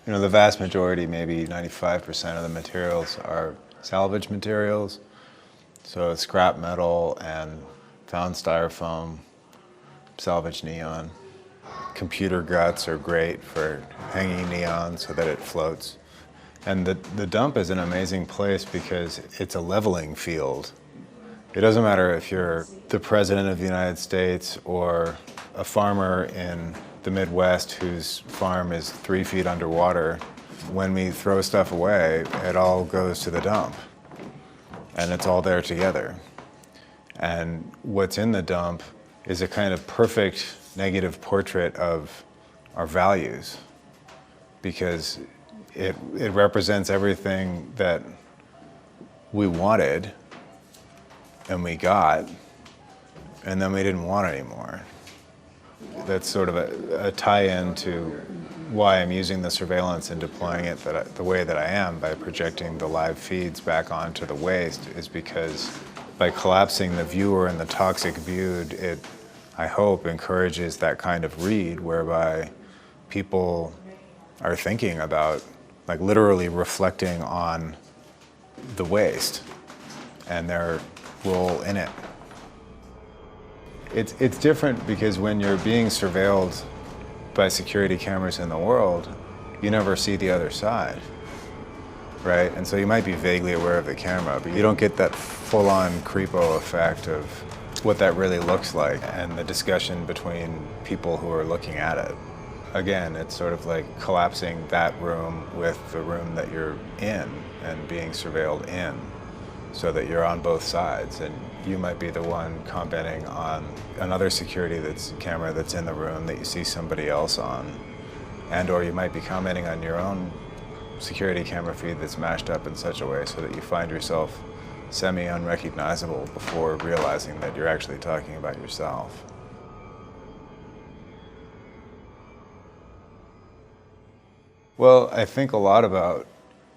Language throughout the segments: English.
You know, the vast majority, maybe 95% of the materials are salvage materials. So scrap metal and found styrofoam, salvage neon. Computer guts are great for hanging neon so that it floats. And the dump is an amazing place because it's a leveling field. It doesn't matter if you're the President of the United States or a farmer in the Midwest whose farm is 3 feet underwater. When we throw stuff away, it all goes to the dump. And it's all there together. And what's in the dump is a kind of perfect negative portrait of our values, because it represents everything that we wanted and we got, and then we didn't want anymore. That's sort of a tie-in to why I'm using the surveillance and deploying it the way that I am by projecting the live feeds back onto the waste, is because by collapsing the viewer and the toxic viewed, it, I hope, encourages that kind of read whereby people are thinking about, like literally reflecting on the waste and their role in it. It's different because when you're being surveilled by security cameras in the world, you never see the other side, right? And so you might be vaguely aware of the camera, but you don't get that full-on creepo effect of what that really looks like and the discussion between people who are looking at it. Again, it's sort of like collapsing that room with the room that you're in and being surveilled in, so that you're on both sides, and you might be the one commenting on another security camera that's in the room that you see somebody else on, and or you might be commenting on your own security camera feed that's mashed up in such a way so that you find yourself semi-unrecognizable before realizing that you're actually talking about yourself. Well, I think a lot about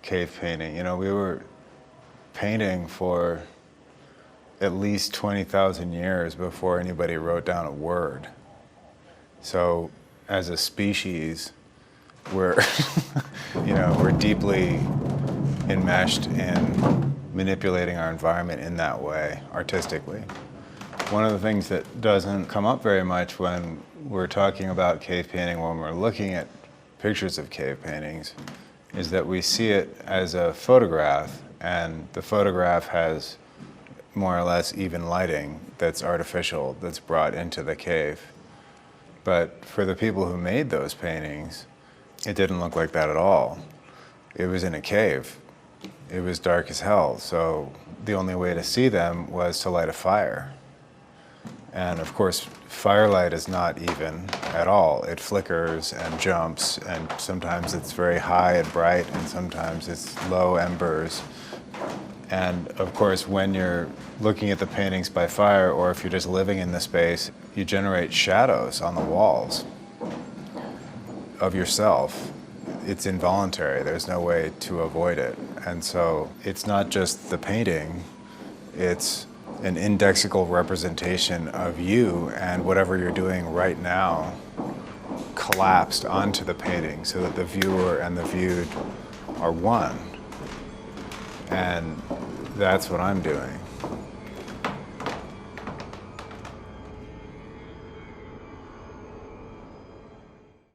cave painting. You know, we were painting for at least 20,000 years before anybody wrote down a word. So as a species, we're, we're deeply enmeshed in manipulating our environment in that way, artistically. One of the things that doesn't come up very much when we're talking about cave painting, when we're looking at pictures of cave paintings, is that we see it as a photograph, and the photograph has more or less even lighting that's artificial, that's brought into the cave. But for the people who made those paintings, it didn't look like that at all. It was in a cave. It was dark as hell, so the only way to see them was to light a fire. And of course, firelight is not even at all. It flickers and jumps, and sometimes it's very high and bright, and sometimes it's low embers. And of course, when you're looking at the paintings by fire, or if you're just living in the space, you generate shadows on the walls of yourself. It's involuntary. There's no way to avoid it. And so it's not just the painting, it's an indexical representation of you and whatever you're doing right now collapsed onto the painting so that the viewer and the viewed are one. And that's what I'm doing.